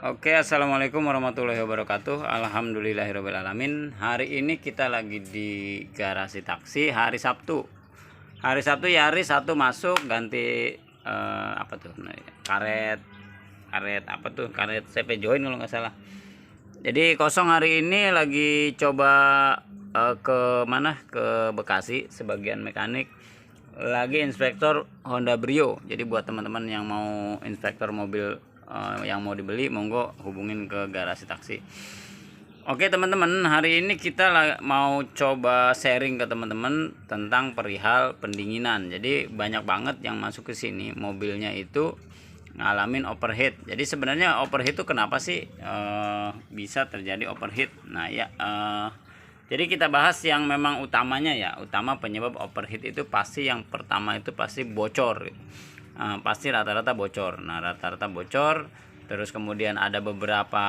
Oke, assalamualaikum warahmatullahi wabarakatuh. Alhamdulillahirobbil alamin. Hari ini kita lagi di garasi taksi hari Sabtu. Hari Sabtu Yaris satu masuk ganti apa tuh? Karet apa tuh? Karet CP Join kalau nggak salah. Jadi kosong hari ini lagi coba ke mana? Ke Bekasi sebagian mekanik. Lagi inspektor Honda Brio. Jadi buat teman-teman yang mau inspektor mobil yang mau dibeli, monggo hubungin ke garasi taksi. Oke teman-teman, hari ini kita mau coba sharing ke teman-teman tentang perihal pendinginan. Jadi banyak banget yang masuk ke sini mobilnya itu ngalamin overheat. Jadi sebenarnya overheat itu kenapa sih bisa terjadi overheat? Nah ya, jadi kita bahas yang memang utamanya ya. Utama penyebab overheat itu pasti yang pertama itu pasti bocor. Pasti rata-rata bocor. Nah rata-rata bocor, terus kemudian ada beberapa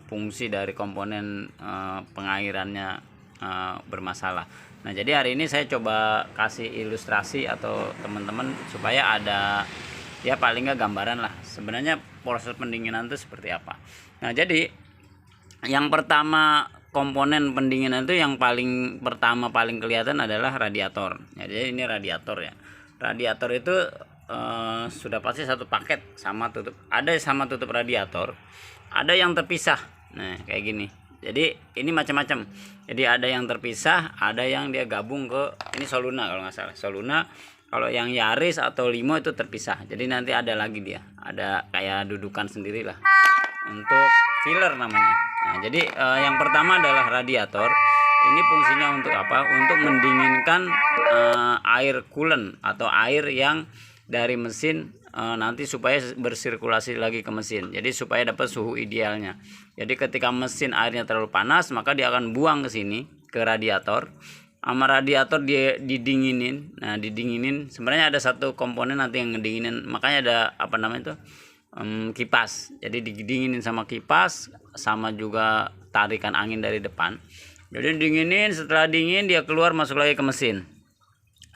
fungsi dari komponen pengairannya bermasalah. Nah jadi hari ini saya coba kasih ilustrasi atau teman-teman supaya ada ya paling nggak gambaran lah sebenarnya proses pendinginan itu seperti apa. Nah jadi yang pertama komponen pendinginan itu yang paling pertama paling kelihatan adalah radiator. Jadi ini radiator ya. Radiator itu sudah pasti satu paket sama tutup. Ada sama tutup radiator, ada yang terpisah. Nah kayak gini. Jadi ini macam-macam. Jadi ada yang terpisah, ada yang dia gabung ke ini Soluna kalau nggak salah. Soluna. Kalau yang Yaris atau Limo itu terpisah. Jadi nanti ada lagi dia. Ada kayak dudukan sendiri lah. Untuk filler namanya. Nah jadi yang pertama adalah radiator. Ini fungsinya untuk apa? Untuk mendinginkan air coolant atau air yang dari mesin nanti supaya bersirkulasi lagi ke mesin. Jadi supaya dapat suhu idealnya. Jadi ketika mesin airnya terlalu panas, maka dia akan buang ke sini ke radiator. Sama radiator dia didinginin. Nah, didinginin sebenarnya ada satu komponen nanti yang ngedinginin. Makanya ada apa namanya itu? Kipas. Jadi didinginin sama kipas, sama juga tarikan angin dari depan. Jadi dinginin, setelah dingin dia keluar masuk lagi ke mesin.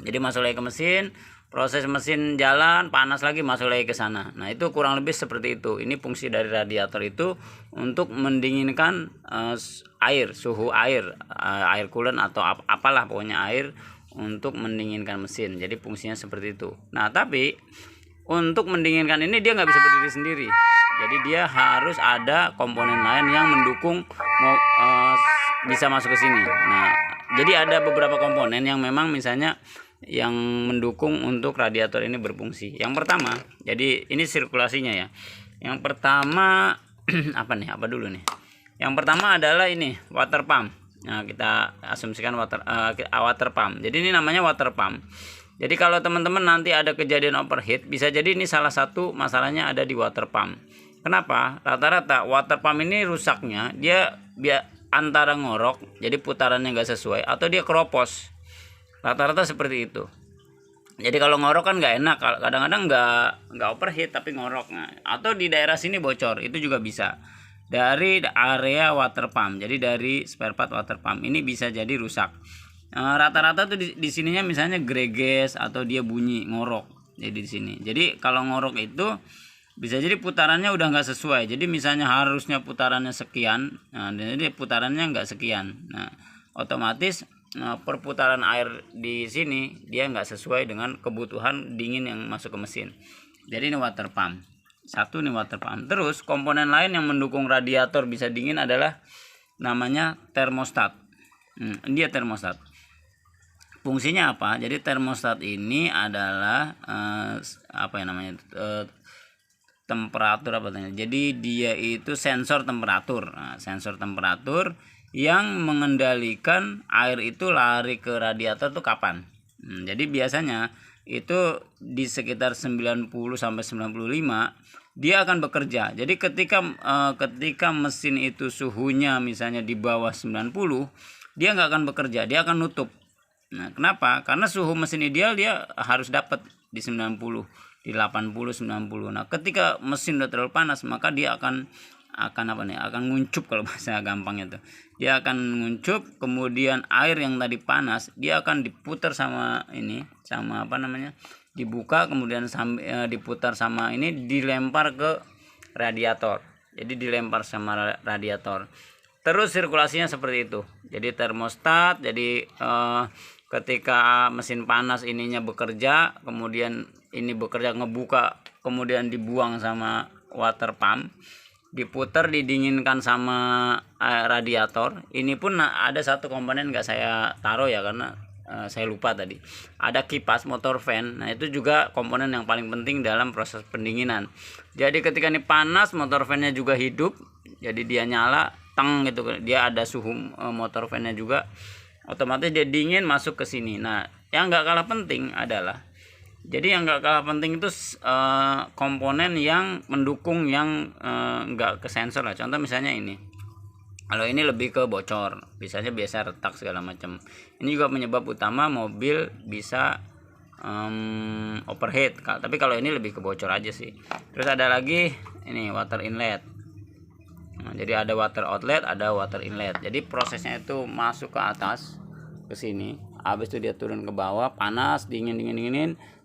Jadi masuk lagi ke mesin, proses mesin jalan, panas lagi masuk lagi ke sana. Nah itu kurang lebih seperti itu. Ini fungsi dari radiator itu untuk mendinginkan air, suhu air, air coolant atau apalah pokoknya air untuk mendinginkan mesin. Jadi fungsinya seperti itu. Nah tapi untuk mendinginkan ini dia nggak bisa berdiri sendiri. Jadi dia harus ada komponen lain yang mendukung bisa masuk ke sini. Nah, jadi ada beberapa komponen yang memang misalnya yang mendukung untuk radiator ini berfungsi. Yang pertama, jadi ini sirkulasinya ya. Yang pertama apa nih? Apa dulu nih? Yang pertama adalah ini water pump. Nah, kita asumsikan water pump. Jadi ini namanya water pump. Jadi kalau teman-teman nanti ada kejadian overheat, bisa jadi ini salah satu masalahnya ada di water pump. Kenapa? Rata-rata water pump ini rusaknya dia antara ngorok, jadi putarannya nggak sesuai, atau dia keropos. Rata-rata seperti itu. Jadi kalau ngorok kan nggak enak, kadang-kadang nggak overheat tapi ngorok. Nah, atau di daerah sini bocor, itu juga bisa. Dari area water pump, jadi dari spare part water pump ini bisa jadi rusak. Rata-rata tuh di sininya misalnya greges atau dia bunyi ngorok. Jadi di sini. Jadi kalau ngorok itu bisa jadi putarannya udah nggak sesuai. Jadi misalnya harusnya putarannya sekian, nah jadi putarannya nggak sekian. Nah otomatis perputaran air di sini dia nggak sesuai dengan kebutuhan dingin yang masuk ke mesin. Jadi ini water pump. Satu nih water pump. Terus komponen lain yang mendukung radiator bisa dingin adalah namanya termostat. Dia termostat. Fungsinya apa? Jadi termostat ini adalah apa yang namanya? Temperatur apa namanya? Jadi dia itu sensor temperatur. Nah, sensor temperatur yang mengendalikan air itu lari ke radiator tuh kapan. Jadi biasanya itu di sekitar 90 sampai 95 dia akan bekerja. Jadi ketika mesin itu suhunya misalnya di bawah 90, dia nggak akan bekerja, dia akan nutup. Nah, kenapa? Karena suhu mesin ideal dia harus dapat di 90, di 80, 90. Nah, ketika mesin udah terlalu panas, maka dia akan apa nih? Akan nguncup kalau bahasa gampangnya tuh. Dia akan nguncup, kemudian air yang tadi panas dia akan diputar sama ini, sama apa namanya? Dibuka kemudian diputar sama ini dilempar ke radiator. Jadi dilempar sama radiator. Terus sirkulasinya seperti itu. Jadi termostat, jadi ketika mesin panas ininya bekerja, kemudian ini bekerja ngebuka, kemudian dibuang sama water pump, diputar, didinginkan sama radiator. Ini pun ada satu komponen nggak saya taruh ya, karena saya lupa tadi. Ada kipas motor fan. Nah, itu juga komponen yang paling penting dalam proses pendinginan. Jadi ketika ini panas, motor fan-nya juga hidup. Jadi dia nyala, teng gitu. Dia ada suhu motor fan-nya juga. Otomatis dia dingin masuk ke sini. Nah, yang nggak kalah penting adalah, jadi yang nggak kalah penting itu komponen yang mendukung yang nggak ke sensor lah. Contoh misalnya ini. Kalau ini lebih ke bocor, biasanya biasa retak segala macam. Ini juga penyebab utama mobil bisa overheat. Tapi kalau ini lebih ke bocor aja sih. Terus ada lagi ini water inlet. Nah, jadi ada water outlet, ada water inlet. Jadi prosesnya itu masuk ke atas ke sini, habis itu dia turun ke bawah, panas, dingin.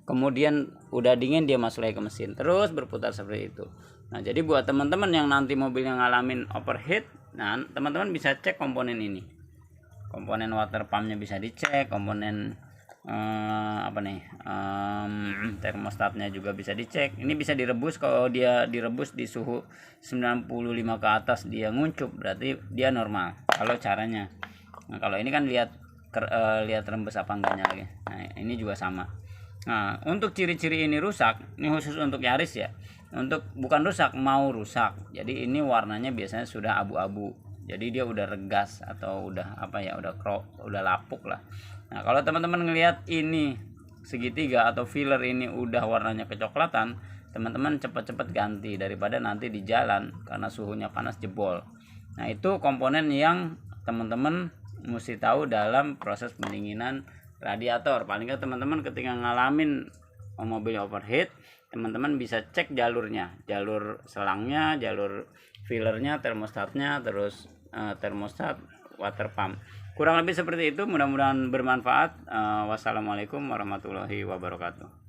Kemudian udah dingin dia masuk lagi ke mesin, terus berputar seperti itu. Nah, jadi buat teman-teman yang nanti mobilnya ngalamin overheat, nah teman-teman bisa cek komponen ini. Komponen water pumpnya bisa dicek, komponen termostatnya juga bisa dicek. Ini bisa direbus. Kalau dia direbus di suhu 95 ke atas dia nguncup, berarti dia normal kalau caranya. Nah, kalau ini kan lihat rembes apa enggaknya lagi. Nah, ini juga sama. Nah, untuk ciri-ciri ini rusak, ini khusus untuk Yaris ya. Untuk bukan rusak, mau rusak. Jadi ini warnanya biasanya sudah abu-abu. Jadi dia udah regas atau udah udah lapuk lah. Nah, kalau teman-teman ngelihat ini segitiga atau filler ini udah warnanya kecoklatan, teman-teman cepat-cepat ganti daripada nanti di jalan karena suhunya panas jebol. Nah, itu komponen yang teman-teman mesti tahu dalam proses pendinginan radiator. Paling nggak teman-teman ketika ngalamin mobil overheat, teman-teman bisa cek jalurnya, jalur selangnya, jalur fillernya, termostatnya, terus termostat, water pump. Kurang lebih seperti itu. Mudah-mudahan bermanfaat. Wassalamualaikum warahmatullahi wabarakatuh.